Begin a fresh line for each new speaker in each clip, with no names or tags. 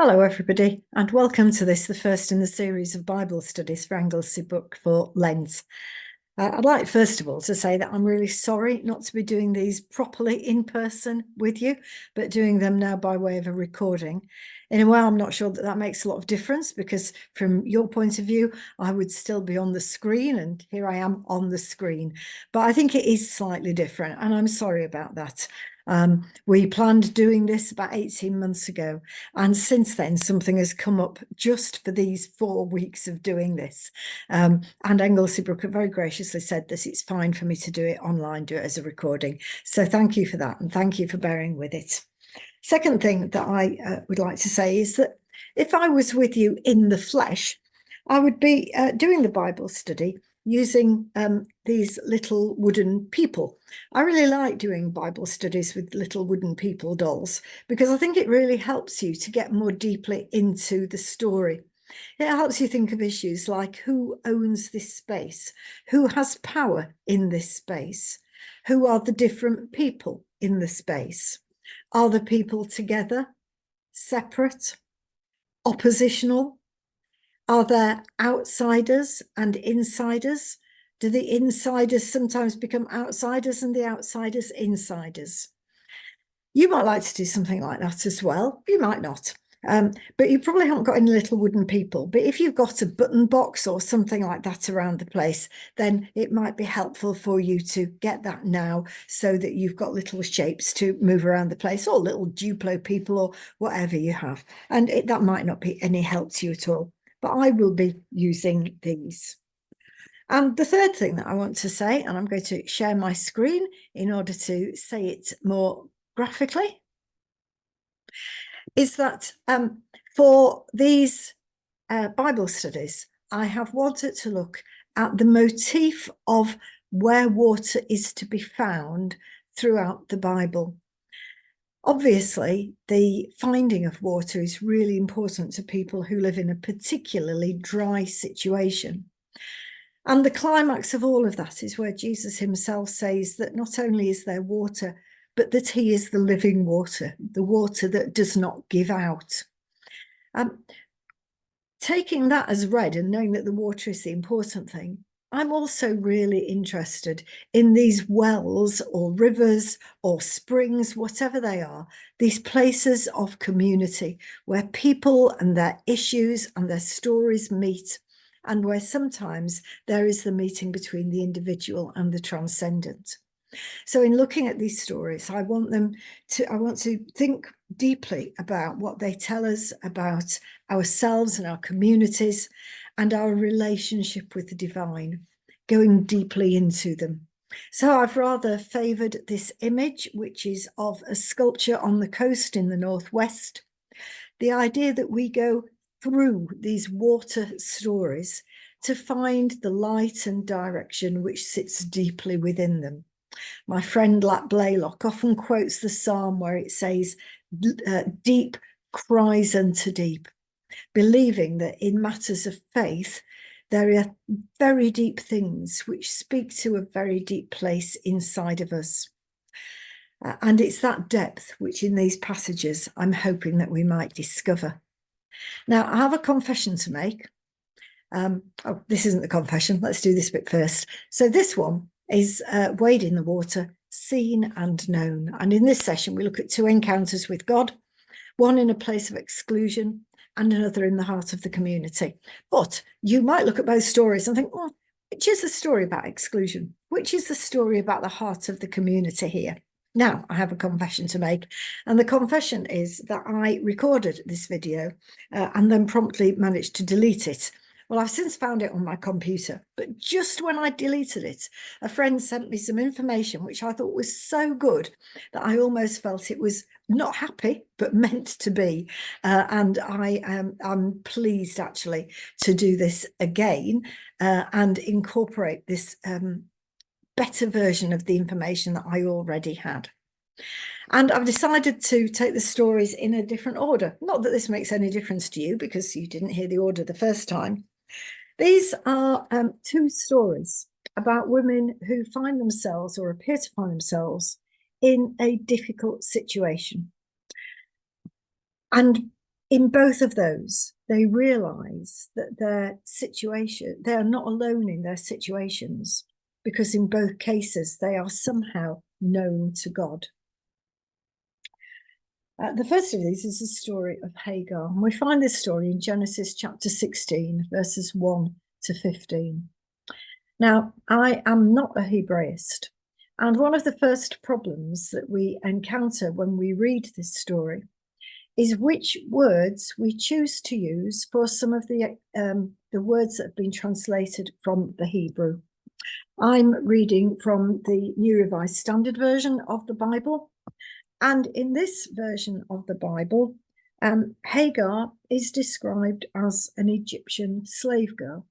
Hello, everybody, and welcome to this, the first in the series of Bible studies for Englesea Brook for Lent. I'd like, first of all, to say that I'm really sorry not to be doing these properly in person with you, but doing them now by way of a recording. In a way, I'm not sure that makes a lot of difference because from your point of view, I would still be on the screen, and here I am on the screen. But I think it is slightly different, and I'm sorry about that. We planned doing this about 18 months ago, and since then something has come up just for these 4 weeks of doing this. And Englesea Brook have very graciously said that it's fine for me to do it online, do it as a recording. So thank you for that, and thank you for bearing with it. Second thing that I would like to say is that if I was with you in the flesh, I would be doing the Bible study using these little wooden people. I really like doing Bible studies with little wooden people dolls because I think it really helps you to get more deeply into the story. It helps you think of issues like who owns this space, who has power in this space, who are the different people in the space. Are the people together, separate, oppositional? Are there outsiders and insiders? Do the insiders sometimes become outsiders and the outsiders insiders? You might like to do something like that as well. You might not. But you probably haven't got any little wooden people. But if you've got a button box or something like that around the place, then it might be helpful for you to get that now so that you've got little shapes to move around the place, or little Duplo people or whatever you have. And that might not be any help to you at all. But I will be using these. And the third thing that I want to say, and I'm going to share my screen in order to say it more graphically, is that for these Bible studies, I have wanted to look at the motif of where water is to be found throughout the Bible. Obviously, the finding of water is really important to people who live in a particularly dry situation. And the climax of all of that is where Jesus himself says that not only is there water, but that he is the living water, the water that does not give out. Taking that as read and knowing that the water is the important thing, I'm also really interested in these wells or rivers or springs, whatever they are, these places of community where people and their issues and their stories meet, and where sometimes there is the meeting between the individual and the transcendent. So in looking at these stories, I want to think deeply about what they tell us about ourselves and our communities and our relationship with the divine, going deeply into them. So I've rather favoured this image, which is of a sculpture on the coast in the northwest. The idea that we go through these water stories to find the light and direction which sits deeply within them. My friend Lat Blaylock often quotes the psalm where it says, deep cries unto deep, believing that in matters of faith, there are very deep things which speak to a very deep place inside of us. And it's that depth which in these passages I'm hoping that we might discover. Now, I have a confession to make. This isn't the confession. Let's do this bit first. So this one is wade in the water, seen and known. And in this session, we look at 2 encounters with God, one in a place of exclusion and another in the heart of the community. But you might look at both stories and think, well, which is the story about exclusion? Which is the story about the heart of the community here? Now, I have a confession to make, and the confession is that I recorded this video and then promptly managed to delete it. Well, I've since found it on my computer, but just when I deleted it, a friend sent me some information which I thought was so good that I almost felt it was not happy, but meant to be. And I'm pleased actually to do this again and incorporate this better version of the information that I already had. And I've decided to take the stories in a different order. Not that this makes any difference to you because you didn't hear the order the first time. These are 2 stories about women who find themselves or appear to find themselves in a difficult situation. And in both of those, they realize that their situation, they are not alone in their situations, because in both cases, they are somehow known to God. The first of these is the story of Hagar. And we find this story in Genesis chapter 16, verses 1 to 15. Now, I am not a Hebraist, and one of the first problems that we encounter when we read this story is which words we choose to use for some of the words that have been translated from the Hebrew. I'm reading from the New Revised Standard Version of the Bible, and in this version of the Bible, Hagar is described as an Egyptian slave girl.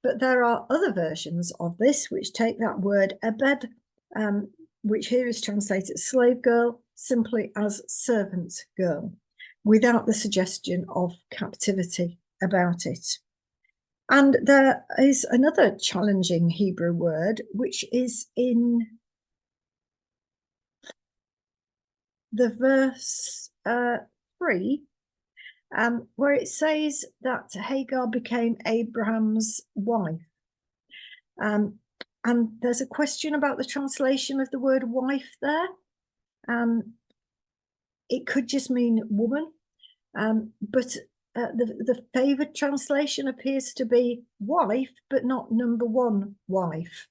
But there are other versions of this which take that word ebed, which here is translated slave girl, simply as servant girl, without the suggestion of captivity about it. And there is another challenging Hebrew word, which is in the verse 3, where it says that Hagar became Abraham's wife. And there's a question about the translation of the word wife there. It could just mean woman, but the favoured translation appears to be wife, but not number one wife,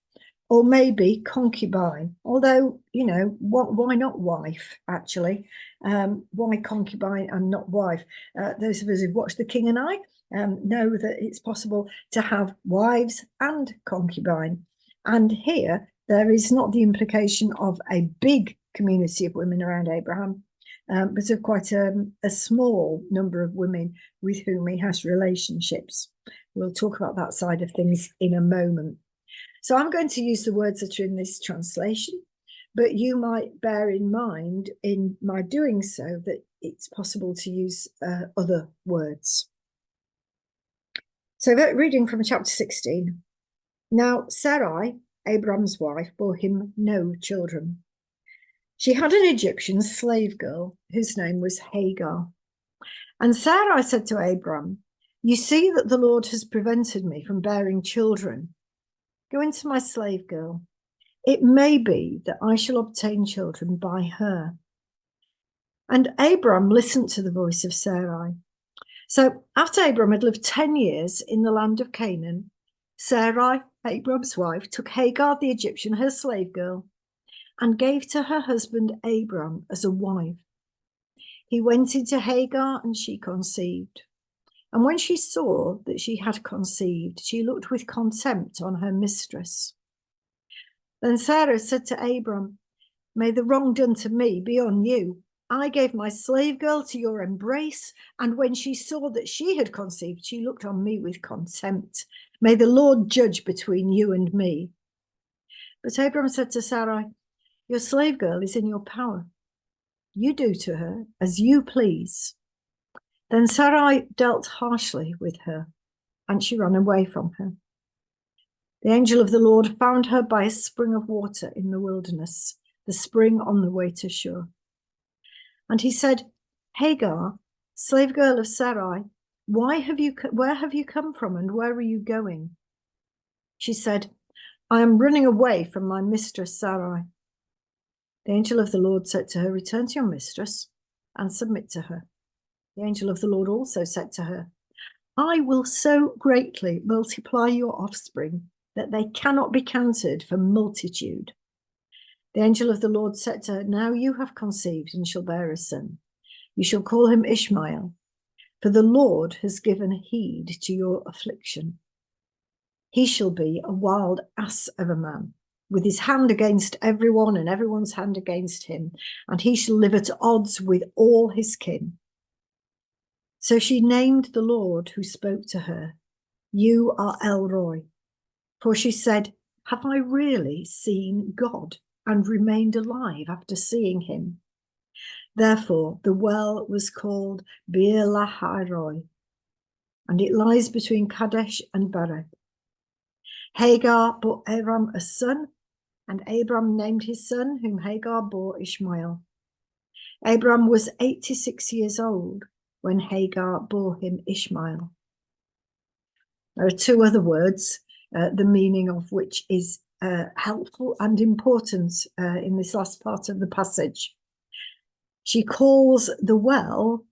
or maybe concubine. Although, you know, why not wife, actually? Why concubine and not wife? Those of us who've watched The King and I know that it's possible to have wives and concubine. And here, there is not the implication of a big community of women around Abraham, but of quite a small number of women with whom he has relationships. We'll talk about that side of things in a moment. So I'm going to use the words that are in this translation, but you might bear in mind in my doing so that it's possible to use other words. So reading from chapter 16. Now Sarai, Abram's wife, bore him no children. She had an Egyptian slave girl whose name was Hagar. And Sarai said to Abram, "You see that the Lord has prevented me from bearing children. Go into my slave girl. It may be that I shall obtain children by her." And Abram listened to the voice of Sarai. So after Abram had lived 10 years in the land of Canaan, Sarai, Abram's wife, took Hagar the Egyptian, her slave girl, and gave to her husband Abram as a wife. He went into Hagar and she conceived. And when she saw that she had conceived, she looked with contempt on her mistress. Then Sarah said to Abram, "May the wrong done to me be on you. I gave my slave girl to your embrace, and when she saw that she had conceived, she looked on me with contempt. May the Lord judge between you and me." But Abram said to Sarai, "Your slave girl is in your power. You do to her as you please." Then Sarai dealt harshly with her, and she ran away from her. The angel of the Lord found her by a spring of water in the wilderness, the spring on the way to Shur. And he said, "Hagar, slave girl of Sarai, where have you come from and where are you going?" She said, "I am running away from my mistress Sarai." The angel of the Lord said to her, "Return to your mistress and submit to her." The angel of the Lord also said to her, "I will so greatly multiply your offspring that they cannot be counted for multitude." The angel of the Lord said to her, "Now you have conceived and shall bear a son. You shall call him Ishmael, for the Lord has given heed to your affliction. He shall be a wild ass of a man, with his hand against everyone and everyone's hand against him, and he shall live at odds with all his kin." So she named the Lord who spoke to her, "You are El Roi," for she said, "Have I really seen God and remained alive after seeing him?" Therefore, the well was called Beer Lahai Roi, and it lies between Kadesh and Bereh. Hagar bore Abram a son, and Abram named his son, whom Hagar bore, Ishmael. Abram was 86 years old when Hagar bore him Ishmael. There are two other words, the meaning of which is helpful and important in this last part of the passage. She calls the well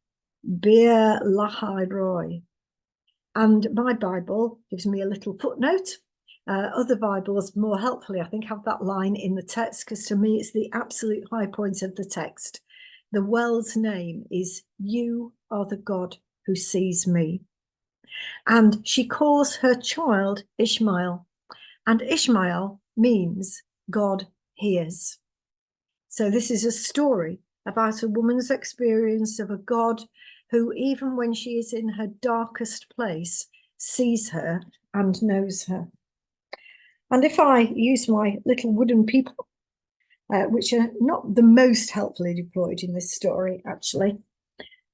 Bir Lahai Roy. And my Bible gives me a little footnote. Other Bibles, more helpfully, I think, have that line in the text, because to me it's the absolute high point of the text. The well's name is "You are the God who sees me." And she calls her child Ishmael. And Ishmael means God hears. So this is a story about a woman's experience of a God who, even when she is in her darkest place, sees her and knows her. And if I use my little wooden people, which are not the most helpfully deployed in this story, actually,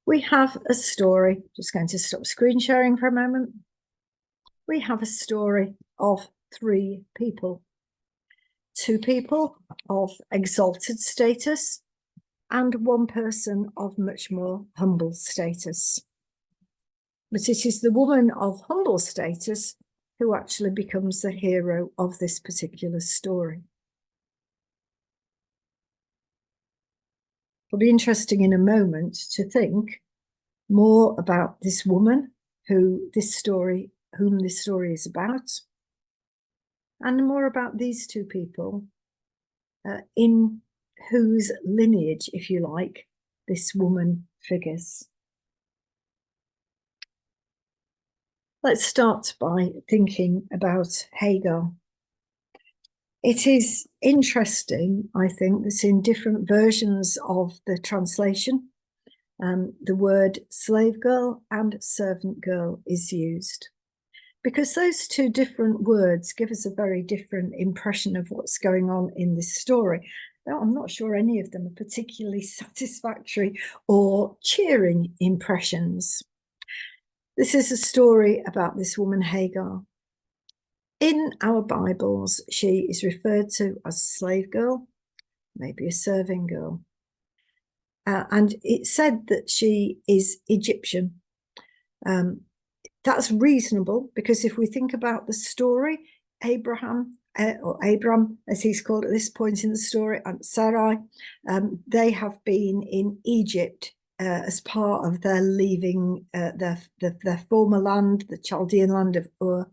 we have a story. Just going to stop screen sharing for a moment. We have a story of three people. Two people of exalted status and one person of much more humble status. But it is the woman of humble status who actually becomes the hero of this particular story. It'll be interesting in a moment to think more about this woman whom this story is about, and more about these two people in whose lineage, if you like, this woman figures. Let's start by thinking about Hagar. It is interesting, I think, that in different versions of the translation, the word slave girl and servant girl is used, because those two different words give us a very different impression of what's going on in this story. Now, I'm not sure any of them are particularly satisfactory or cheering impressions. This is a story about this woman, Hagar. In our Bibles, she is referred to as a slave girl, maybe a serving girl. And it's said that she is Egyptian. That's reasonable, because if we think about the story, Abraham, or Abram, as he's called at this point in the story, and Sarai, they have been in Egypt as part of their leaving their former land, the Chaldean land of Ur,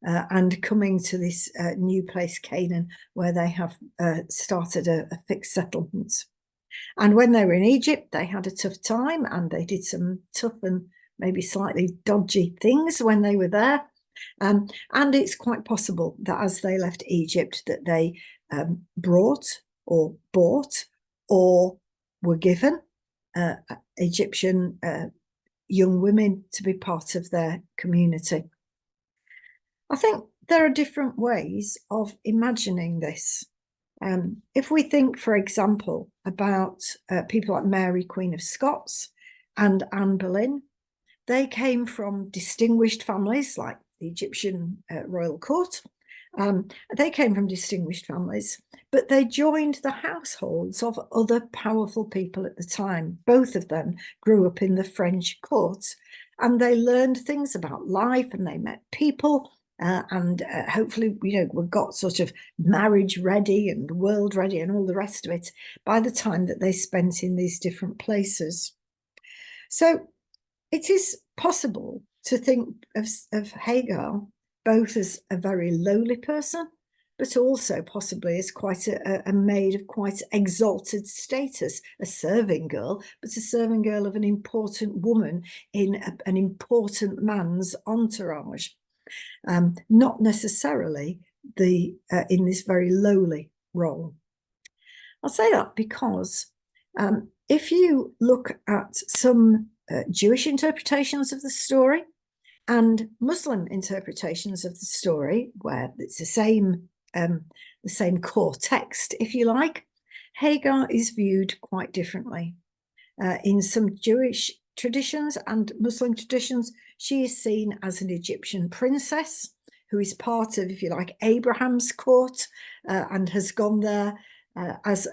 and coming to this new place, Canaan, where they have started a fixed settlement. And when they were in Egypt, they had a tough time, and they did some tough and maybe slightly dodgy things when they were there. And it's quite possible that as they left Egypt, that they brought or bought or were given Egyptian young women to be part of their community. I think there are different ways of imagining this. If we think, for example, about people like Mary, Queen of Scots, and Anne Boleyn, they came from distinguished families like the Egyptian royal court. They came from distinguished families, but they joined the households of other powerful people at the time. Both of them grew up in the French court, and they learned things about life, and they met people, and hopefully, we got sort of marriage ready and world ready and all the rest of it by the time that they spent in these different places. So it is possible to think of Hagar both as a very lowly person, but also possibly as quite a maid of quite exalted status, a serving girl, but a serving girl of an important woman in an important man's entourage, not necessarily in this very lowly role. I'll say that because if you look at some Jewish interpretations of the story and Muslim interpretations of the story, where it's the same core text, if you like, Hagar is viewed quite differently. In some Jewish traditions and Muslim traditions, she is seen as an Egyptian princess who is part of, if you like, Abraham's court, and has gone there as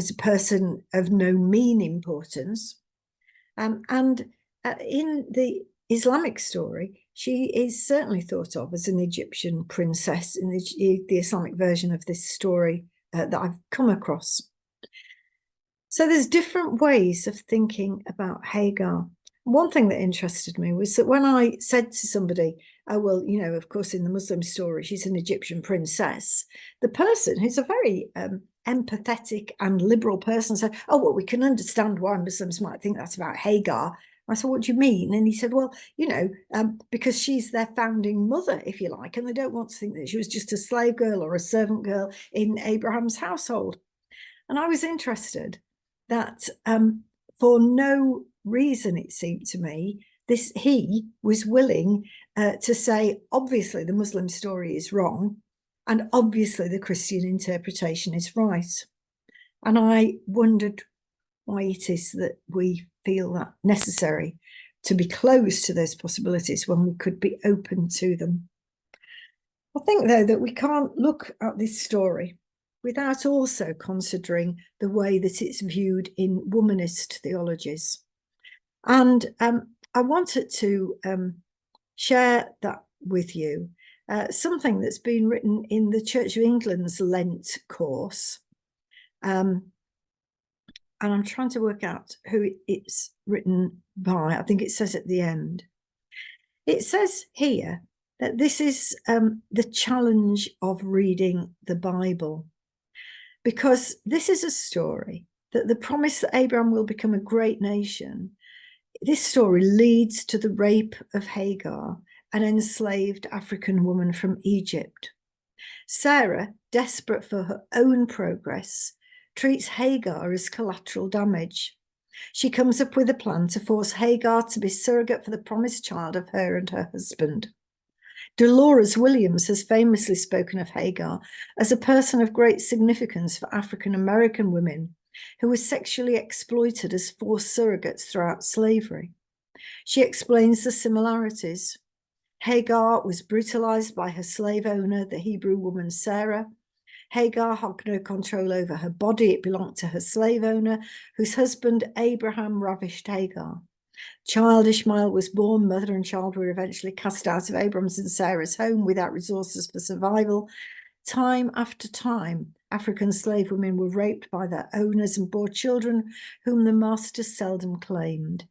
a person of no mean importance. And in the Islamic story, she is certainly thought of as an Egyptian princess in the Islamic version of this story that I've come across. So there's different ways of thinking about Hagar. One thing that interested me was that when I said to somebody, oh, well, of course, in the Muslim story, she's an Egyptian princess, the person, who's a very empathetic and liberal person, said, oh, well, we can understand why Muslims might think that's about Hagar. I said, what do you mean? And he said, well, because she's their founding mother, if you like, and they don't want to think that she was just a slave girl or a servant girl in Abraham's household. And I was interested that for no reason, it seemed to me, he was willing to say, obviously, the Muslim story is wrong, and obviously the Christian interpretation is right. And I wondered why it is that we feel that necessary to be closed to those possibilities when we could be open to them. I think, though, that we can't look at this story without also considering the way that it's viewed in womanist theologies. And I wanted to share that with you, something that's been written in the Church of England's Lent course. And I'm trying to work out who it's written by. I think it says at the end. It says here that this is the challenge of reading the Bible, because this is a story that the promise that Abraham will become a great nation, this story leads to the rape of Hagar, an enslaved African woman from Egypt. Sarah, desperate for her own progress, treats Hagar as collateral damage. She comes up with a plan to force Hagar to be surrogate for the promised child of her and her husband. Dolores Williams has famously spoken of Hagar as a person of great significance for African American women who were sexually exploited as forced surrogates throughout slavery. She explains the similarities. Hagar was brutalized by her slave owner, the Hebrew woman Sarah. Hagar had no control over her body. It belonged to her slave owner, whose husband Abraham ravished Hagar. Child Ishmael was born. Mother and child were eventually cast out of Abraham's and Sarah's home without resources for survival. Time after time, African slave women were raped by their owners and bore children whom the masters seldom claimed.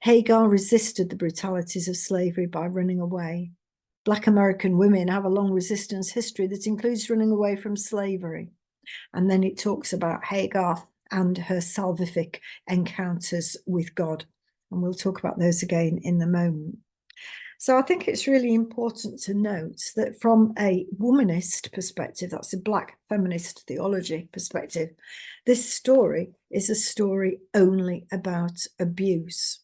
Hagar resisted the brutalities of slavery by running away. Black American women have a long resistance history that includes running away from slavery. And then it talks about Hagar and her salvific encounters with God. And we'll talk about those again in a moment. So I think it's really important to note that from a womanist perspective, that's a Black feminist theology perspective, this story is a story only about abuse.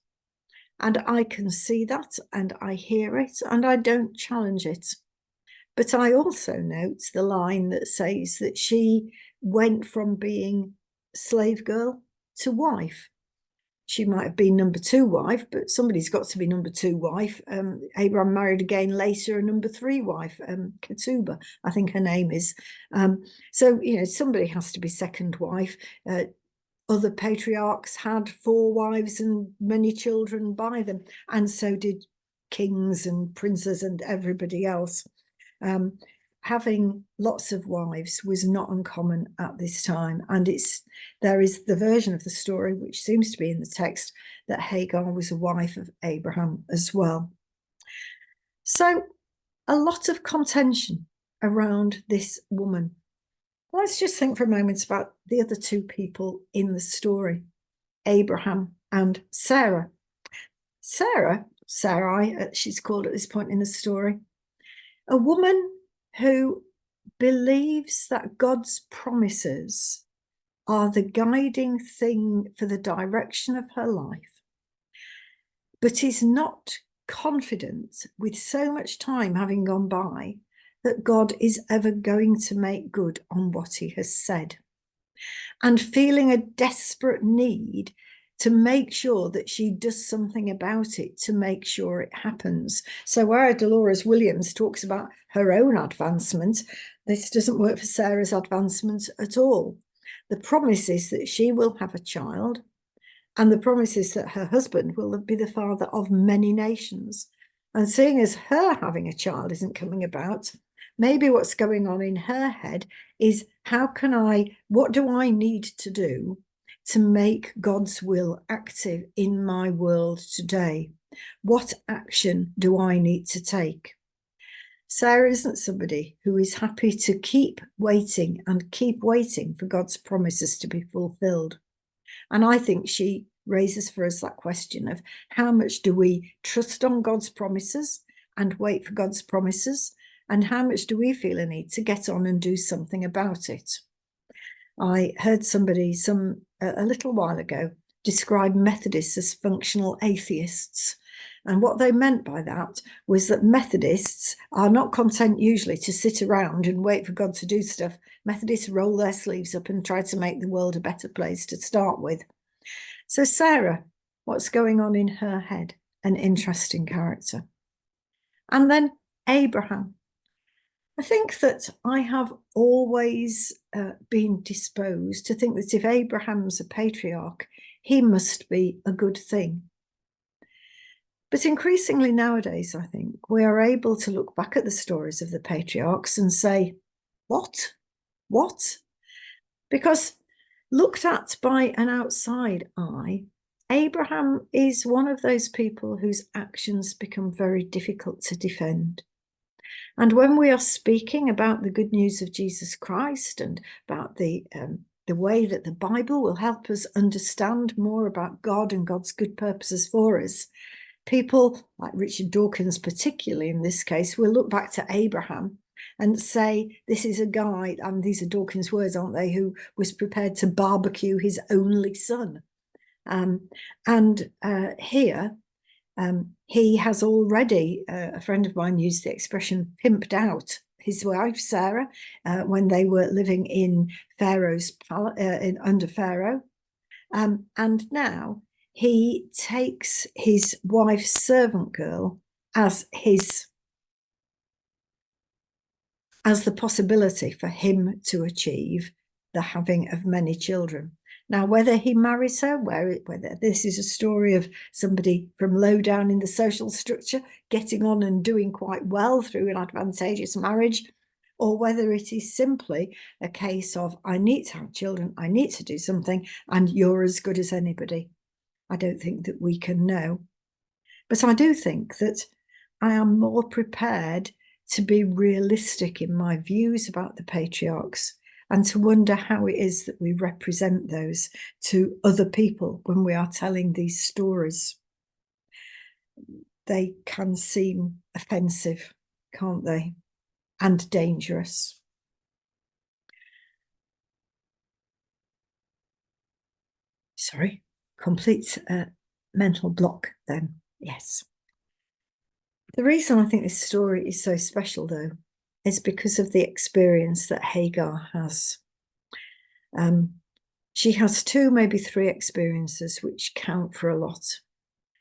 And I can see that, and I hear it, and I don't challenge it. But I also note the line that says that she went from being slave girl to wife. She might have been number 2 wife, but somebody's got to be number 2 wife. Abraham married again later a number 3 wife, Ketuba, I think her name is. So, somebody has to be second wife. Other patriarchs had 4 wives and many children by them, and so did kings and princes and everybody else. Having lots of wives was not uncommon at this time, and there is the version of the story which seems to be in the text that Hagar was a wife of Abraham as well. So a lot of contention around this woman. Let's just think for a moment about the other 2 people in the story, Abraham and Sarah. Sarai, she's called at this point in the story, a woman who believes that God's promises are the guiding thing for the direction of her life, but is not confident, with so much time having gone by, that God is ever going to make good on what he has said, and feeling a desperate need to make sure that she does something about it to make sure it happens. So where Dolores Williams talks about her own advancement, this doesn't work for Sarah's advancement at all. The promise is that she will have a child, And the promise is that her husband will be the father of many nations. And seeing as her having a child isn't coming about, maybe what's going on in her head is what do I need to do to make God's will active in my world today? What action do I need to take? Sarah isn't somebody who is happy to keep waiting for God's promises to be fulfilled. And I think she raises for us that question of how much do we trust on God's promises and wait for God's promises, and how much do we feel a need to get on and do something about it? I heard somebody a little while ago describe Methodists as functional atheists. And what they meant by that was that Methodists are not content usually to sit around and wait for God to do stuff. Methodists roll their sleeves up and try to make the world a better place to start with. So Sarah, what's going on in her head? An interesting character. And then Abraham. I think that I have always been disposed to think that if Abraham's a patriarch, he must be a good thing. But increasingly nowadays, I think, we are able to look back at the stories of the patriarchs and say, what? What? Because looked at by an outside eye, Abraham is one of those people whose actions become very difficult to defend. And when we are speaking about the good news of Jesus Christ and about the way that the Bible will help us understand more about God and God's good purposes for us, people like Richard Dawkins, particularly in this case, will look back to Abraham and say, this is a guy, and these are Dawkins' words, aren't they, who was prepared to barbecue his only son. Here, he has already, a friend of mine used the expression, pimped out his wife, Sarah, when they were living in Pharaoh's under Pharaoh. And now he takes his wife's servant girl as the possibility for him to achieve the having of many children. Now, whether he marries her, whether this is a story of somebody from low down in the social structure getting on and doing quite well through an advantageous marriage, or whether it is simply a case of, I need to have children, I need to do something, and you're as good as anybody. I don't think that we can know. But I do think that I am more prepared to be realistic in my views about the patriarchs and to wonder how it is that we represent those to other people when we are telling these stories. They can seem offensive, can't they? And dangerous. Sorry, complete mental block then, yes. The reason I think this story is so special, though, is because of the experience that Hagar has. She has 2, maybe 3 experiences which count for a lot.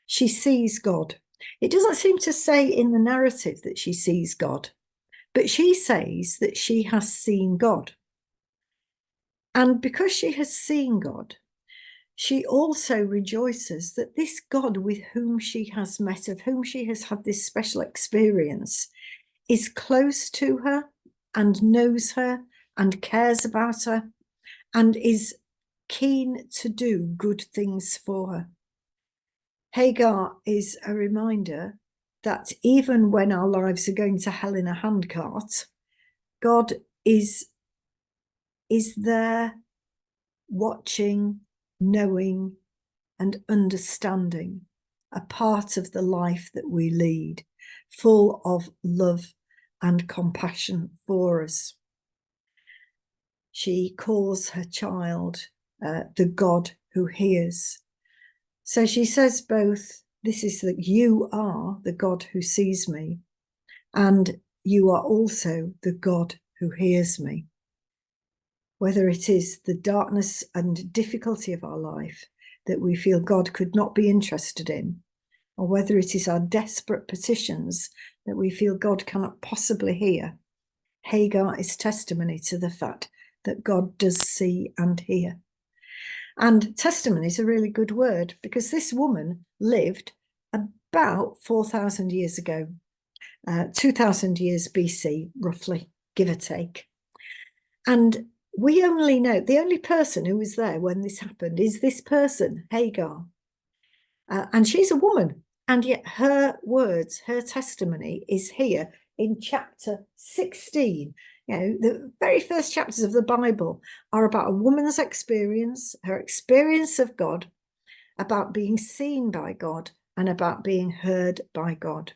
She sees God. It doesn't seem to say in the narrative that she sees God, but she says that she has seen God. And because she has seen God, she also rejoices that this God with whom she has met, of whom she has had this special experience, is close to her and knows her and cares about her and is keen to do good things for her. Hagar is a reminder that even when our lives are going to hell in a handcart, God is there watching, knowing, and understanding a part of the life that we lead, full of love and compassion for us. She calls her child the God who hears. So she says both, this is that you are the God who sees me, and you are also the God who hears me. Whether it is the darkness and difficulty of our life that we feel God could not be interested in, or whether it is our desperate petitions that we feel God cannot possibly hear, Hagar is testimony to the fact that God does see and hear. And testimony is a really good word, because this woman lived about 4,000 years ago, 2,000 years BC, roughly, give or take. And we only know, the only person who was there when this happened is this person, Hagar. And she's a woman. And yet her words, her testimony is here in chapter 16. You know, the very first chapters of the Bible are about a woman's experience, her experience of God, about being seen by God, and about being heard by God.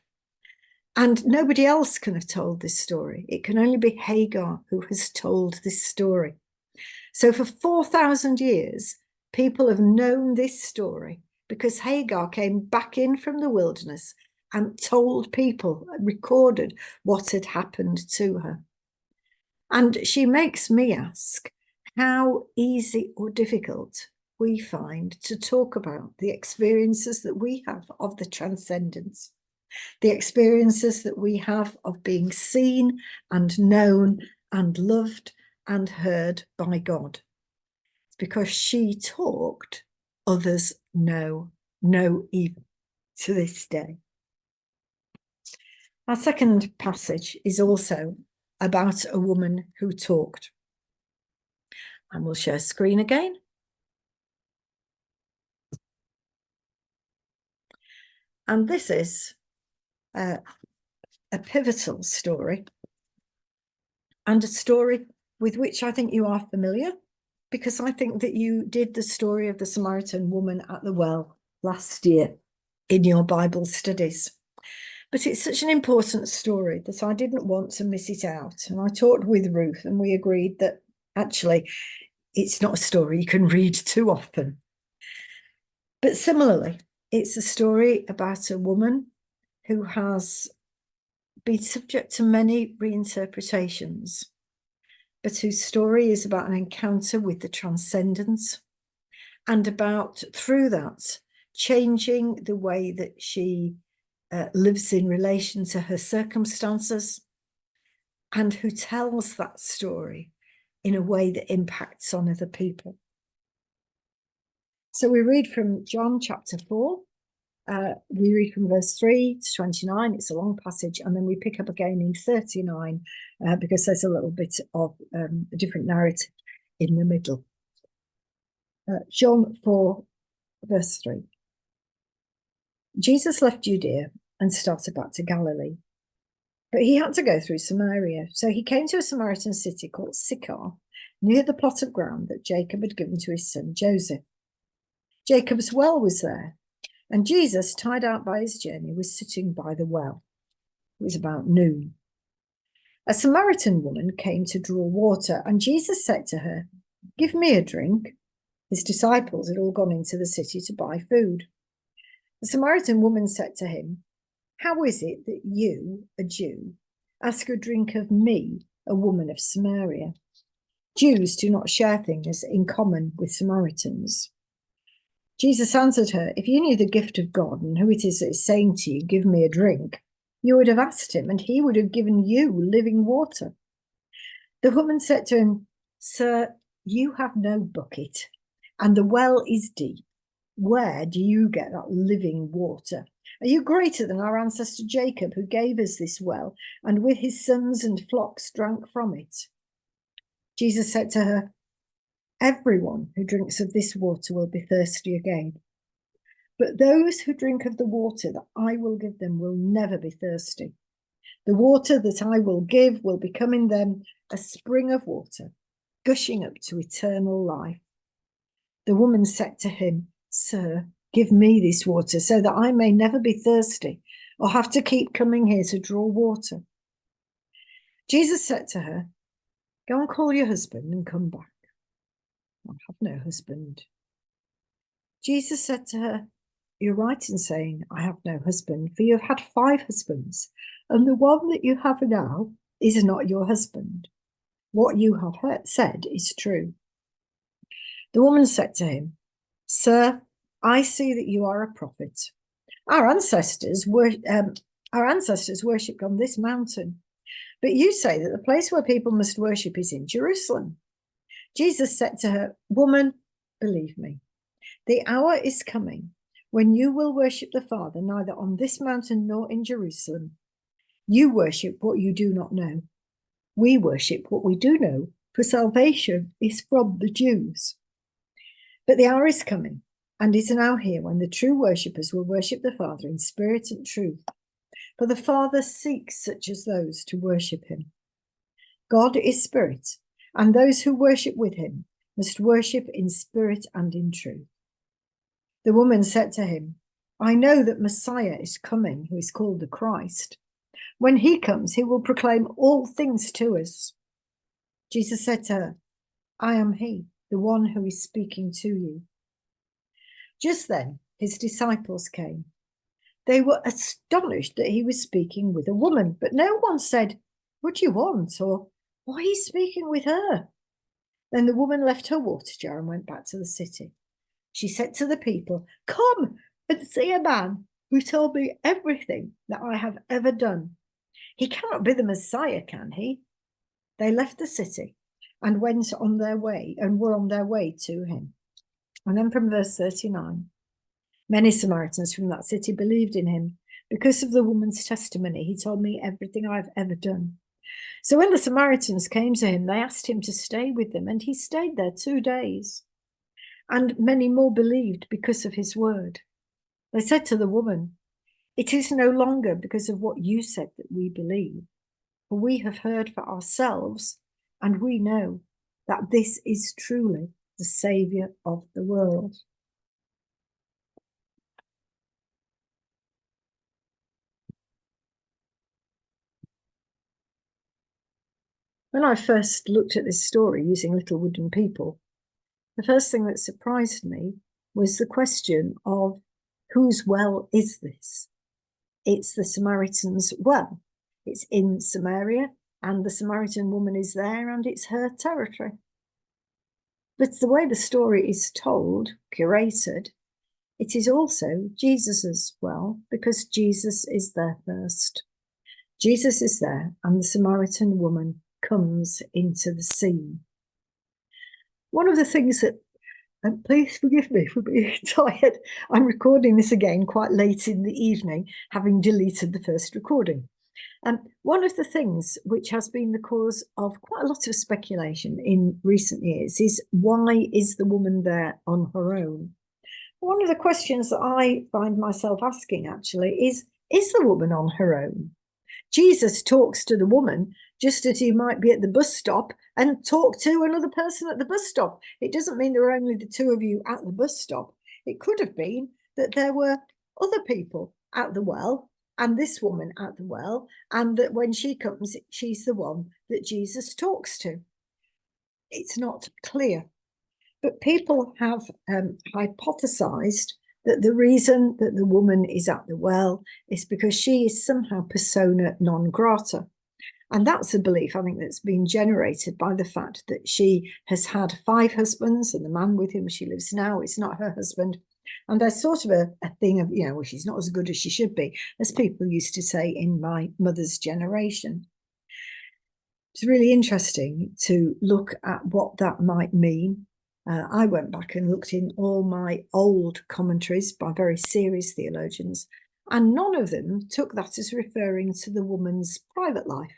And nobody else can have told this story. It can only be Hagar who has told this story. So for 4,000 years, people have known this story because Hagar came back in from the wilderness and told people, recorded what had happened to her. And she makes me ask how easy or difficult we find to talk about the experiences that we have of the transcendence, the experiences that we have of being seen and known and loved and heard by God. It's because she talked, others know even to this day. Our second passage is also about a woman who talked. And we'll share screen again. And this is a pivotal story, and a story with which I think you are familiar, because I think that you did the story of the Samaritan woman at the well last year in your Bible studies. But it's such an important story that I didn't want to miss it out. And I talked with Ruth and we agreed that actually it's not a story you can read too often. But similarly, it's a story about a woman who has been subject to many reinterpretations, but whose story is about an encounter with the transcendence, and about, through that, changing the way that she lives in relation to her circumstances, and who tells that story in a way that impacts on other people. So we read from John chapter 4. We read from verse 3 to 29. It's a long passage, and then we pick up again in 39 because there's a little bit of a different narrative in the middle. John 4, verse 3. Jesus left Judea and started back to Galilee, but he had to go through Samaria. So he came to a Samaritan city called Sychar, near the plot of ground that Jacob had given to his son Joseph. Jacob's well was there, and Jesus, tired out by his journey, was sitting by the well. It was about noon. A Samaritan woman came to draw water, and Jesus said to her, "Give me a drink." His disciples had all gone into the city to buy food. The Samaritan woman said to him, "How is it that you, a Jew, ask a drink of me, a woman of Samaria?" Jews do not share things in common with Samaritans. Jesus answered her, "If you knew the gift of God and who it is that is saying to you, 'Give me a drink,' you would have asked him, and he would have given you living water." The woman said to him, "Sir, you have no bucket, and the well is deep. Where do you get that living water? Are you greater than our ancestor Jacob, who gave us this well, and with his sons and flocks drank from it?" Jesus said to her, "Everyone who drinks of this water will be thirsty again. But those who drink of the water that I will give them will never be thirsty. The water that I will give will become in them a spring of water, gushing up to eternal life." The woman said to him, "Sir, give me this water so that I may never be thirsty or have to keep coming here to draw water." Jesus said to her, "Go and call your husband and come back." "I have no husband." Jesus said to her, "You're right in saying, 'I have no husband,' for you have had 5 husbands, and the one that you have now is not your husband. What you have said is true." The woman said to him, "Sir, I see that you are a prophet. Our ancestors worshipped on this mountain, but you say that the place where people must worship is in Jerusalem." Jesus said to her, "Woman, believe me. The hour is coming when you will worship the Father neither on this mountain nor in Jerusalem. You worship what you do not know. We worship what we do know, for salvation is from the Jews. But the hour is coming, and is now here, when the true worshippers will worship the Father in spirit and truth. For the Father seeks such as those to worship him. God is spirit, and those who worship with him must worship in spirit and in truth. The woman said to him, I know that Messiah is coming, who is called the Christ. When he comes, he will proclaim all things to us. Jesus said to her, I am he, the one who is speaking to you. Just then, his disciples came. They were astonished that he was speaking with a woman, but no one said, what do you want? Or, why are you speaking with her? Then the woman left her water jar and went back to the city. She said to the people, come and see a man who told me everything that I have ever done. He cannot be the Messiah, can he? They left the city and went on their way and were on their way to him. And then from verse 39, many Samaritans from that city believed in him because of the woman's testimony. He told me everything I've ever done. So when the Samaritans came to him, they asked him to stay with them, and he stayed there 2 days. And many more believed because of his word. They said to the woman, it is no longer because of what you said that we believe, for we have heard for ourselves, and we know that this is truly the Saviour of the world. When I first looked at this story using little wooden people, the first thing that surprised me was the question of whose well is this? It's the Samaritan's well. It's in Samaria, and the Samaritan woman is there, and it's her territory. But the way the story is told, curated, it is also Jesus's well, because Jesus is there first. Jesus is there, and the Samaritan woman comes into the scene. One of the things that, and please forgive me for being tired, I'm recording this again quite late in the evening, having deleted the first recording. One of the things which has been the cause of quite a lot of speculation in recent years is, why is the woman there on her own? One of the questions that I find myself asking actually is the woman on her own? Jesus talks to the woman just as he might be at the bus stop and talk to another person at the bus stop. It doesn't mean there are only the two of you at the bus stop. It could have been that there were other people at the well and this woman at the well, and that when she comes, she's the one that Jesus talks to. It's not clear. But people have hypothesized that the reason that the woman is at the well is because she is somehow persona non grata. And that's a belief, I think, that's been generated by the fact that she has had 5 husbands, and the man with whom she lives now is not her husband. And there's sort of a thing of, well, she's not as good as she should be, as people used to say in my mother's generation. It's really interesting to look at what that might mean. I went back and looked in all my old commentaries by very serious theologians, and none of them took that as referring to the woman's private life.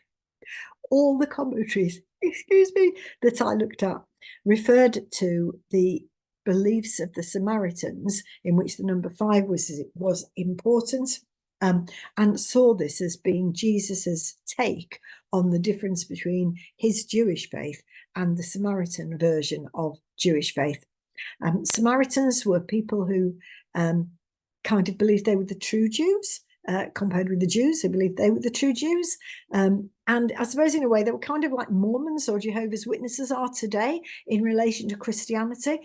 All the commentaries, that I looked at referred to the beliefs of the Samaritans, in which the number 5 was important, and saw this as being Jesus's take on the difference between his Jewish faith and the Samaritan version of Jewish faith. Samaritans were people who kind of believed they were the true Jews, compared with the Jews who believed they were the true Jews. And I suppose in a way they were kind of like Mormons or Jehovah's Witnesses are today in relation to Christianity.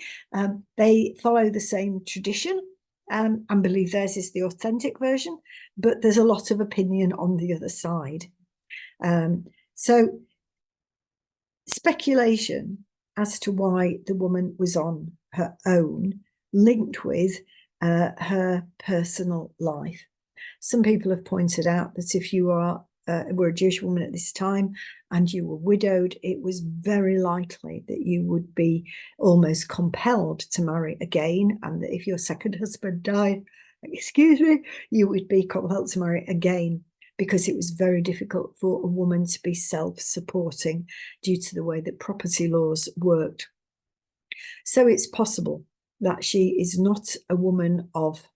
They follow the same tradition and believe theirs is the authentic version, but there's a lot of opinion on the other side. So speculation as to why the woman was on her own, linked with her personal life. Some people have pointed out that if you are were a Jewish woman at this time and you were widowed, it was very likely that you would be almost compelled to marry again, and that if your second husband died, excuse me, you would be compelled to marry again, because it was very difficult for a woman to be self-supporting due to the way that property laws worked. So it's possible that she is not a woman of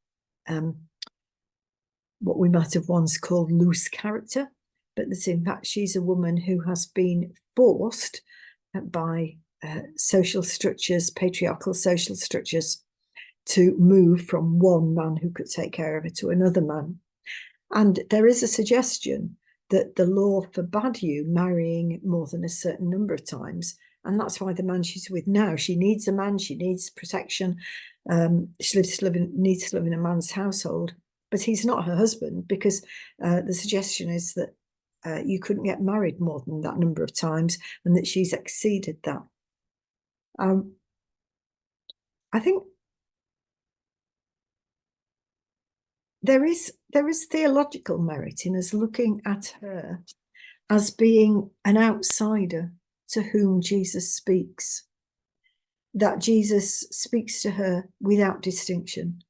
what we might have once called loose character, but that in fact she's a woman who has been forced by social structures, patriarchal social structures, to move from one man who could take care of her to another man. And there is a suggestion that the law forbade you marrying more than a certain number of times. And that's why the man she's with now, she needs a man, she needs protection. She needs to live in a man's household, but he's not her husband, because the suggestion is that you couldn't get married more than that number of times, and that she's exceeded that. I think there is theological merit in us looking at her as being an outsider to whom Jesus speaks, that Jesus speaks to her without distinction,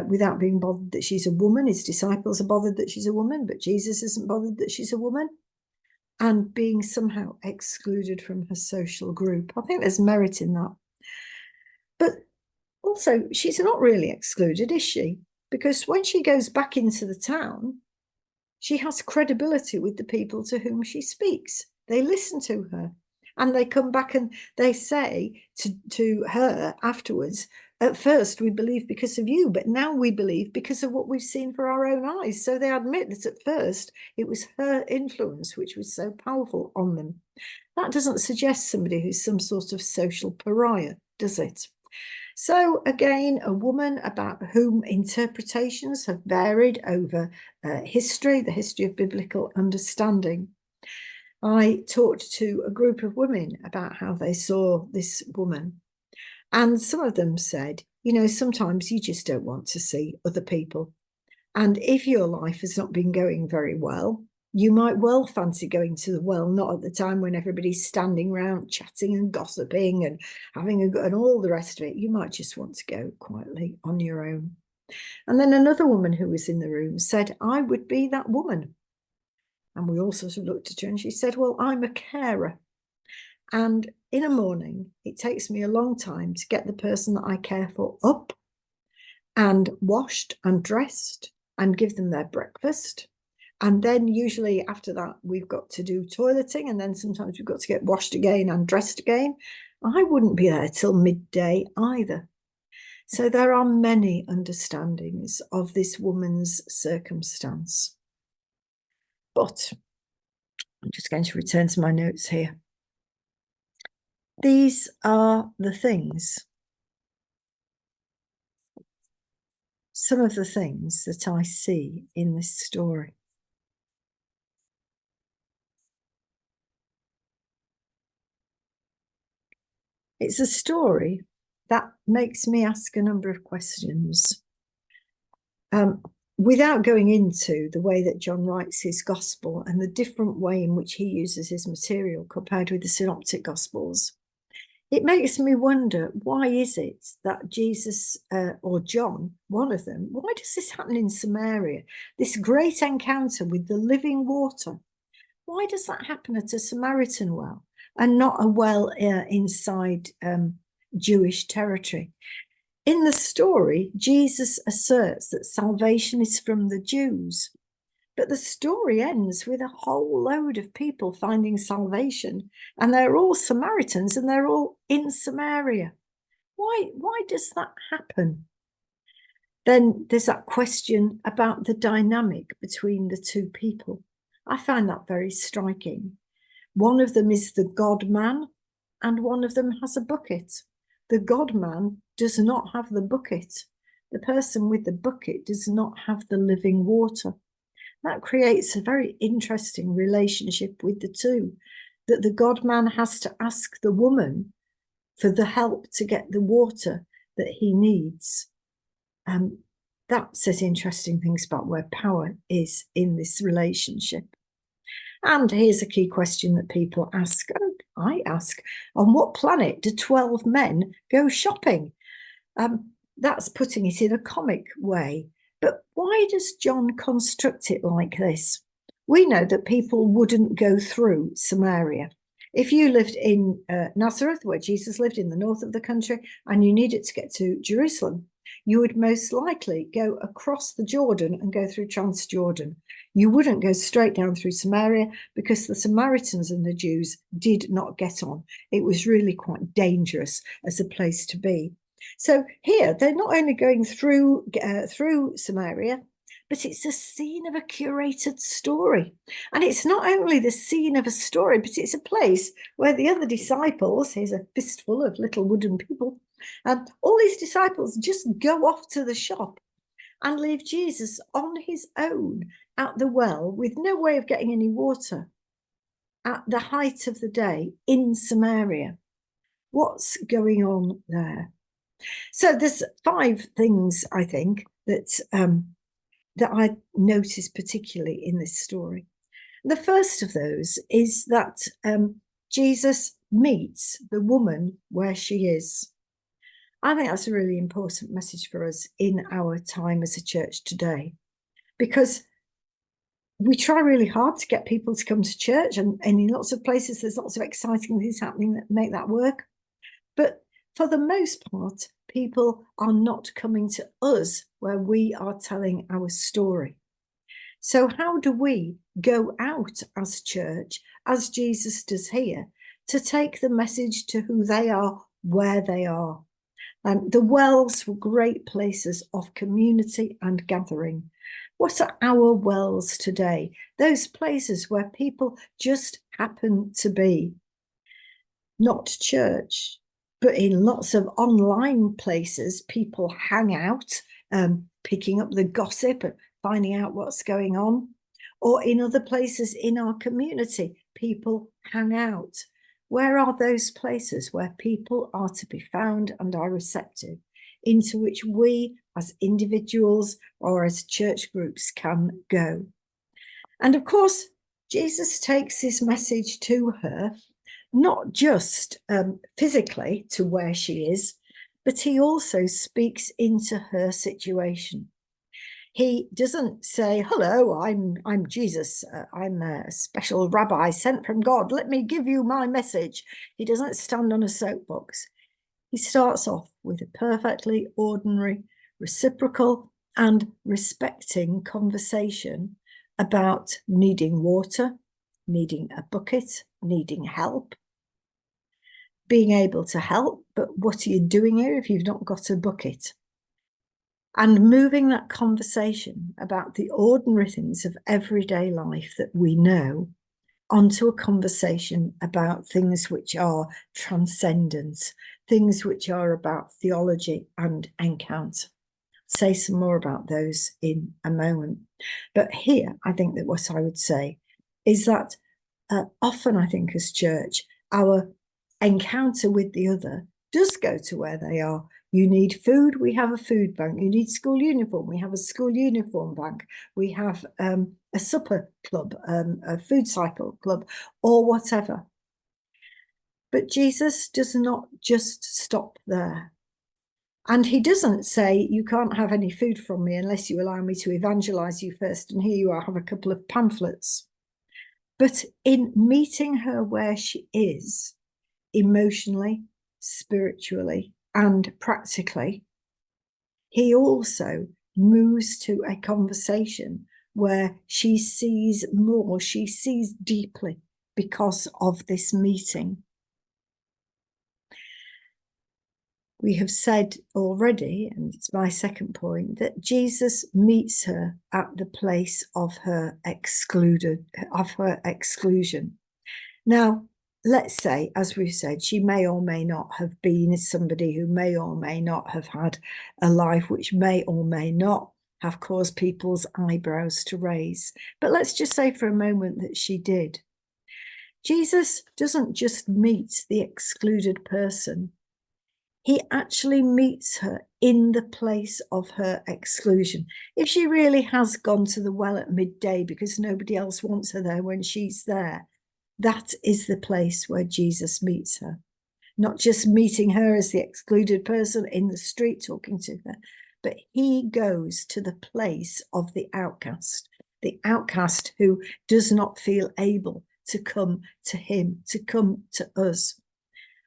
without being bothered that she's a woman. His disciples are bothered that she's a woman, but Jesus isn't bothered that she's a woman, and being somehow excluded from her social group. I think there's merit in that. But also, she's not really excluded, is she? Because when she goes back into the town, she has credibility with the people to whom she speaks. They listen to her, and they come back and they say to her afterwards, at first we believed because of you, but now we believe because of what we've seen for our own eyes. So they admit that at first it was her influence which was so powerful on them. That doesn't suggest somebody who's some sort of social pariah, does it? So again, a woman about whom interpretations have varied over history, the history of biblical understanding. I talked to a group of women about how they saw this woman, and some of them said, you know, sometimes you just don't want to see other people. And if your life has not been going very well, you might well fancy going to the well, not at the time when everybody's standing around chatting and gossiping and having and all the rest of it. You might just want to go quietly on your own. And then another woman who was in the room said, I would be that woman. And we all sort of looked at her, and she said, well, I'm a carer. And in a morning, it takes me a long time to get the person that I care for up and washed and dressed and give them their breakfast. And then usually after that, we've got to do toileting, and then sometimes we've got to get washed again and dressed again. I wouldn't be there till midday either. So there are many understandings of this woman's circumstance. But I'm just going to return to my notes here. These are the things, some of the things that I see in this story. It's a story that makes me ask a number of questions. Without going into the way that John writes his gospel and the different way in which he uses his material compared with the synoptic gospels, it makes me wonder, why is it that Jesus or John, one of them, why does this happen in Samaria? This great encounter with the living water. Why does that happen at a Samaritan well and not a well inside Jewish territory? In the story, Jesus asserts that salvation is from the Jews, but the story ends with a whole load of people finding salvation, and they're all Samaritans and they're all in Samaria. Why does that happen? Then there's that question about the dynamic between the two people. I find that very striking. One of them is the God-man, and one of them has a bucket. The God-man does not have the bucket. The person with the bucket does not have the living water. That creates a very interesting relationship with the two, that the God-man has to ask the woman for the help to get the water that he needs. That says interesting things about where power is in this relationship. And here's a key question that people ask, and I ask: on what planet do 12 men go shopping? That's putting it in a comic way. But why does John construct it like this? We know that people wouldn't go through Samaria. If you lived in Nazareth, where Jesus lived in the north of the country, and you needed to get to Jerusalem, you would most likely go across the Jordan and go through Transjordan. You wouldn't go straight down through Samaria, because the Samaritans and the Jews did not get on. It was really quite dangerous as a place to be. So here, they're not only going through Samaria, but it's a scene of a curated story. And it's not only the scene of a story, but it's a place where the other disciples, here's a fistful of little wooden people, all these disciples just go off to the shop and leave Jesus on his own at the well with no way of getting any water at the height of the day in Samaria. What's going on there? So there's 5 things, I think, that I noticed particularly in this story. The first of those is that Jesus meets the woman where she is. I think that's a really important message for us in our time as a church today, because we try really hard to get people to come to church, and in lots of places there's lots of exciting things happening that make that work. But for the most part, people are not coming to us where we are telling our story. So how do we go out as church, as Jesus does here, to take the message to who they are, where they are? The wells were great places of community and gathering. What are our wells today? Those places where people just happen to be. Not church, but in lots of online places, people hang out, picking up the gossip and finding out what's going on. Or in other places in our community, people hang out. Where are those places where people are to be found and are receptive, into which we as individuals or as church groups can go? And of course, Jesus takes his message to her, not just physically to where she is, but he also speaks into her situation. He doesn't say, hello, I'm Jesus. I'm a special rabbi sent from God. Let me give you my message. He doesn't stand on a soapbox. He starts off with a perfectly ordinary, reciprocal and respecting conversation about needing water, needing a bucket, needing help, being able to help, but what are you doing here if you've not got a bucket? And moving that conversation about the ordinary things of everyday life that we know onto a conversation about things which are transcendent, things which are about theology and encounter. Say some more about those in a moment. But here, I think that what I would say is that often, I think, as church, our encounter with the other does go to where they are. You need food, we have a food bank. You need school uniform, we have a school uniform bank. We have a supper club, a food cycle club, or whatever. But Jesus does not just stop there. And he doesn't say, you can't have any food from me unless you allow me to evangelize you first. And here you are, have a couple of pamphlets. But in meeting her where she is, emotionally, spiritually, and practically, he also moves to a conversation where she sees more, she sees deeply because of this meeting. We have said already, and it's my second point, that Jesus meets her at the place of her exclusion. Now, let's say, as we've said, she may or may not have been somebody who may or may not have had a life which may or may not have caused people's eyebrows to raise. But let's just say for a moment that she did. Jesus doesn't just meet the excluded person. He actually meets her in the place of her exclusion. If she really has gone to the well at midday because nobody else wants her there when she's there, that is the place where Jesus meets her. Not just meeting her as the excluded person in the street talking to her, but he goes to the place of the outcast who does not feel able to come to him, to come to us.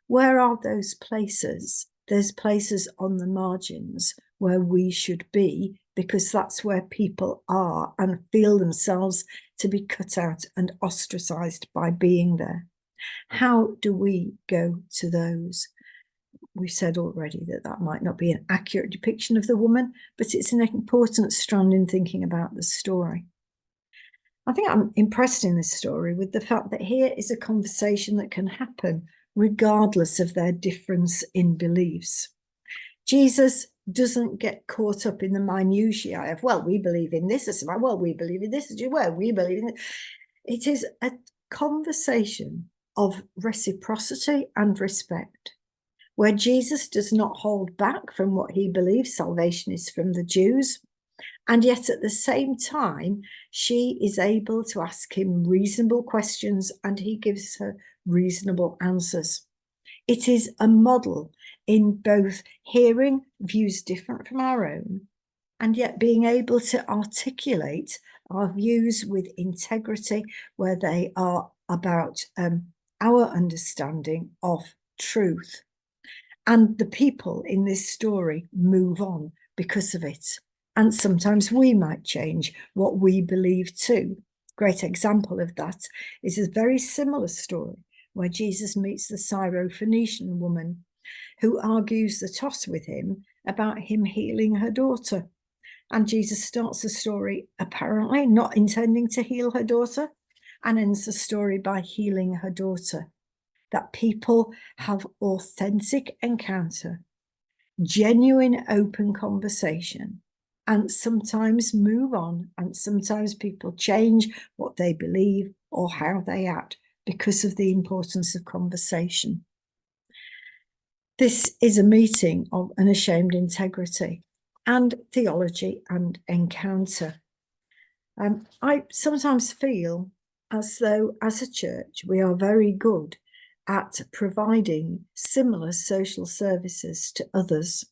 Where are those places? There's places on the margins where we should be, because that's where people are and feel themselves to be cut out and ostracized by being there. How do we go to those? We've said already that that might not be an accurate depiction of the woman, but it's an important strand in thinking about the story. I think I'm impressed in this story with the fact that here is a conversation that can happen regardless of their difference in beliefs. Jesus doesn't get caught up in the minutiae of, well, we believe in this, well, we believe in this, well, we believe in it. It is a conversation of reciprocity and respect, where Jesus does not hold back from what he believes salvation is from the Jews. And yet at the same time, she is able to ask him reasonable questions and he gives her reasonable answers. It is a model in both hearing views different from our own and yet being able to articulate our views with integrity where they are about our understanding of truth. And the people in this story move on because of it. And sometimes we might change what we believe too. Great example of that is a very similar story where Jesus meets the Syrophoenician woman who argues the toss with him about him healing her daughter. And Jesus starts the story apparently not intending to heal her daughter and ends the story by healing her daughter. That people have authentic encounter, genuine open conversation, and sometimes move on, and sometimes people change what they believe or how they act because of the importance of conversation. This is a meeting of unashamed integrity and theology and encounter. I sometimes feel as though as a church we are very good at providing similar social services to others.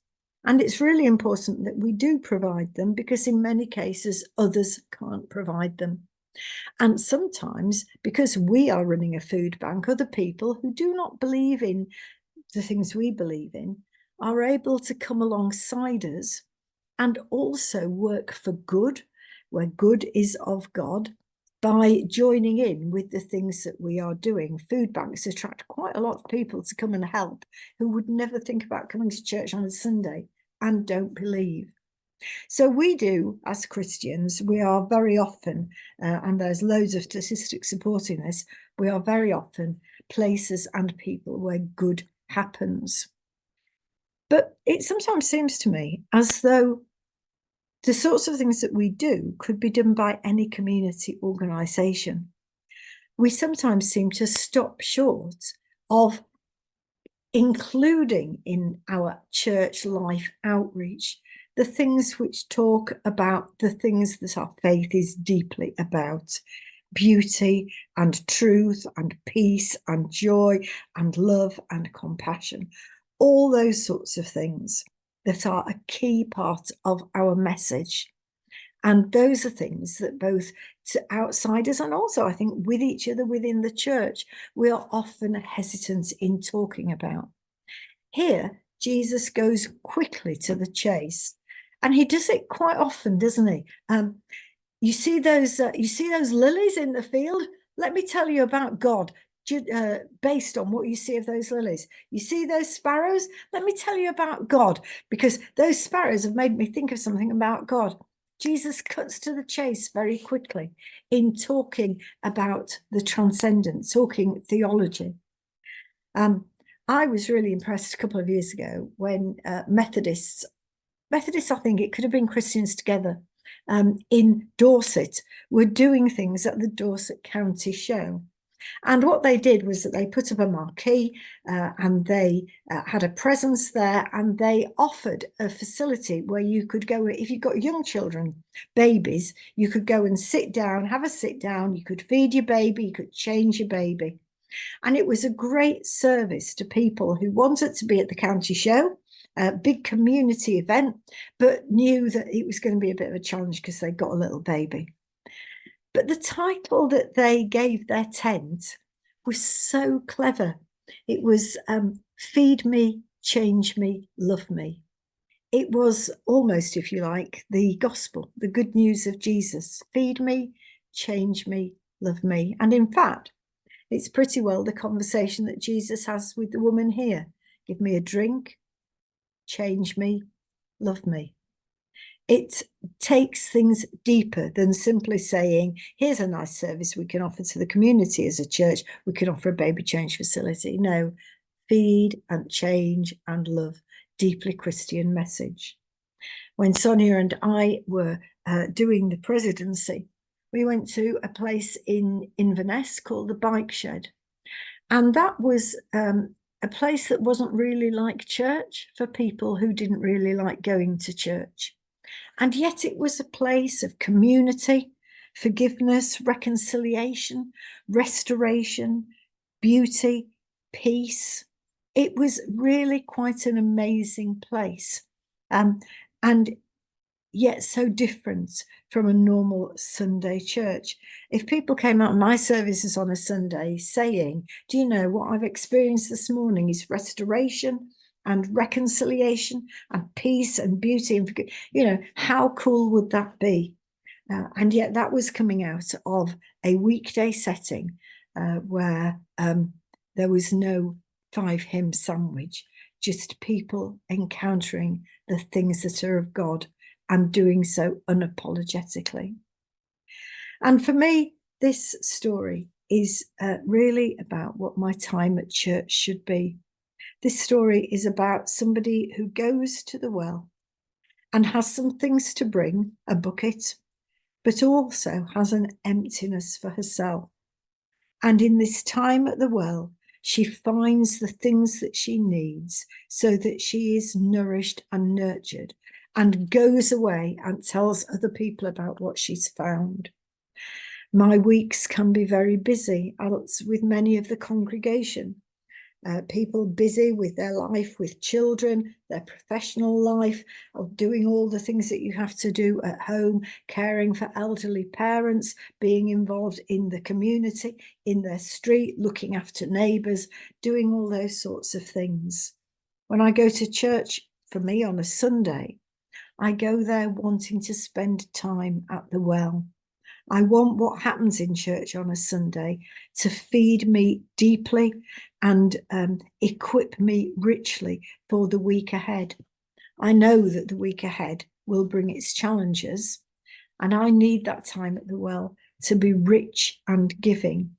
And it's really important that we do provide them because in many cases others can't provide them. And sometimes because we are running a food bank, other people who do not believe in the things we believe in are able to come alongside us and also work for good, where good is of God, by joining in with the things that we are doing. Food banks attract quite a lot of people to come and help who would never think about coming to church on a Sunday and don't believe. So we do, as Christians, we are very often, and there's loads of statistics supporting this, we are very often places and people where good happens. But it sometimes seems to me as though the sorts of things that we do could be done by any community organisation. We sometimes seem to stop short of including in our church life outreach the things which talk about the things that our faith is deeply about: beauty and truth and peace and joy and love and compassion, all those sorts of things that are a key part of our message. And those are things that both to outsiders and also I think with each other within the church, we are often hesitant in talking about. Here, Jesus goes quickly to the chase, and he does it quite often, doesn't he? You see those lilies in the field? Let me tell you about God. Based on what you see of those lilies. You see those sparrows? Let me tell you about God, because those sparrows have made me think of something about God. Jesus cuts to the chase very quickly in talking about the transcendent, talking theology. I was really impressed a couple of years ago when Methodists, I think it could have been Christians Together, in Dorset, were doing things at the Dorset County Show. And what they did was that they put up a marquee and they had a presence there, and they offered a facility where you could go, if you've got young children, babies, you could go and sit down, have a sit down, you could feed your baby, you could change your baby. And it was a great service to people who wanted to be at the county show, a big community event, but knew that it was going to be a bit of a challenge because they got a little baby. But the title that they gave their tent was so clever. It was Feed Me, Change Me, Love Me. It was almost, if you like, the gospel, the good news of Jesus. Feed me, change me, love me. And in fact, it's pretty well the conversation that Jesus has with the woman here. Give me a drink, change me, love me. It takes things deeper than simply saying, here's a nice service we can offer to the community as a church. We can offer a baby change facility. No, feed and change and love. Deeply Christian message. When Sonia and I were doing the presidency, we went to a place in Inverness called the Bike Shed. And that was a place that wasn't really like church for people who didn't really like going to church. And yet it was a place of community, forgiveness, reconciliation, restoration, beauty, peace. It was really quite an amazing place. And yet so different from a normal Sunday church. If people came out of my services on a Sunday saying, do you know what I've experienced this morning is restoration and reconciliation and peace and beauty, and you know, how cool would that be? And yet that was coming out of a weekday setting where there was no 5-hymn sandwich, just people encountering the things that are of God and doing so unapologetically. And for me, this story is really about what my time at church should be. This story is about somebody who goes to the well and has some things to bring, a bucket, but also has an emptiness for herself. And in this time at the well, she finds the things that she needs so that she is nourished and nurtured, and goes away and tells other people about what she's found. My weeks can be very busy, as with many of the congregation. People busy with their life, with children, their professional life, of doing all the things that you have to do at home, caring for elderly parents, being involved in the community, in their street, looking after neighbours, doing all those sorts of things. When I go to church, for me on a Sunday, I go there wanting to spend time at the well. I want what happens in church on a Sunday to feed me deeply and equip me richly for the week ahead. I know that the week ahead will bring its challenges, and I need that time at the well to be rich and giving,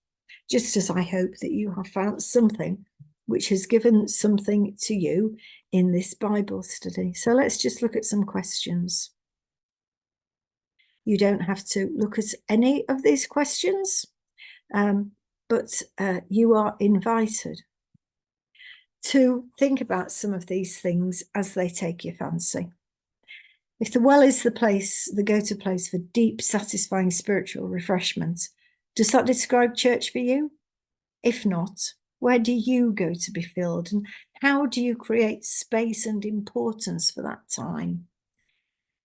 just as I hope that you have found something which has given something to you in this Bible study. So let's just look at some questions. You don't have to look at any of these questions, but you are invited to think about some of these things as they take your fancy. If the well is the place, the go-to place for deep, satisfying spiritual refreshment, does that describe church for you? If not, where do you go to be filled, and how do you create space and importance for that time?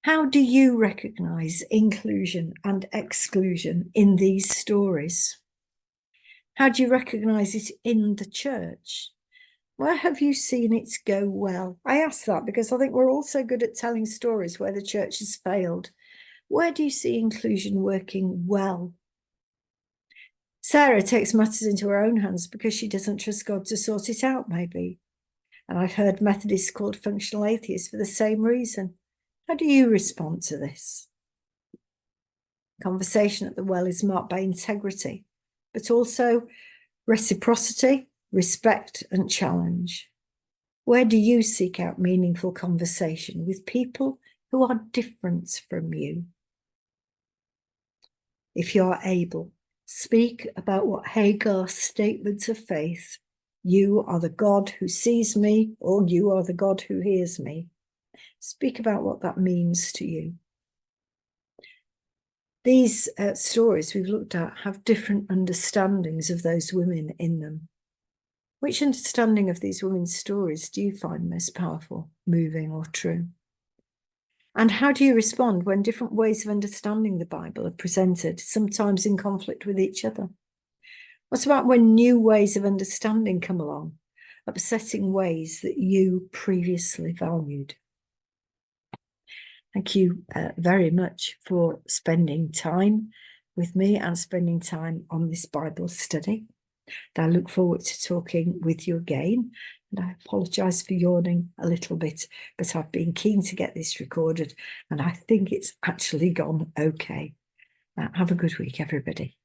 How do you recognise inclusion and exclusion in these stories? How do you recognise it in the church? Where have you seen it go well? I ask that because I think we're all so good at telling stories where the church has failed. Where do you see inclusion working well? Sarah takes matters into her own hands because she doesn't trust God to sort it out, maybe. And I've heard Methodists called functional atheists for the same reason. How do you respond to this? Conversation at the well is marked by integrity, but also reciprocity, respect, and challenge. Where do you seek out meaningful conversation with people who are different from you? If you are able, Speak about what Hagar's statements of faith, you are the God who sees me, or you are the God who hears me. Speak about what that means to you. These stories we've looked at have different understandings of those women in them. Which understanding of these women's stories do you find most powerful, moving, or true? And how do you respond when different ways of understanding the Bible are presented, sometimes in conflict with each other? What about when new ways of understanding come along, upsetting ways that you previously valued? Thank you very much for spending time with me and spending time on this Bible study. And I look forward to talking with you again. And I apologise for yawning a little bit, but I've been keen to get this recorded and I think it's actually gone okay. Have a good week, everybody.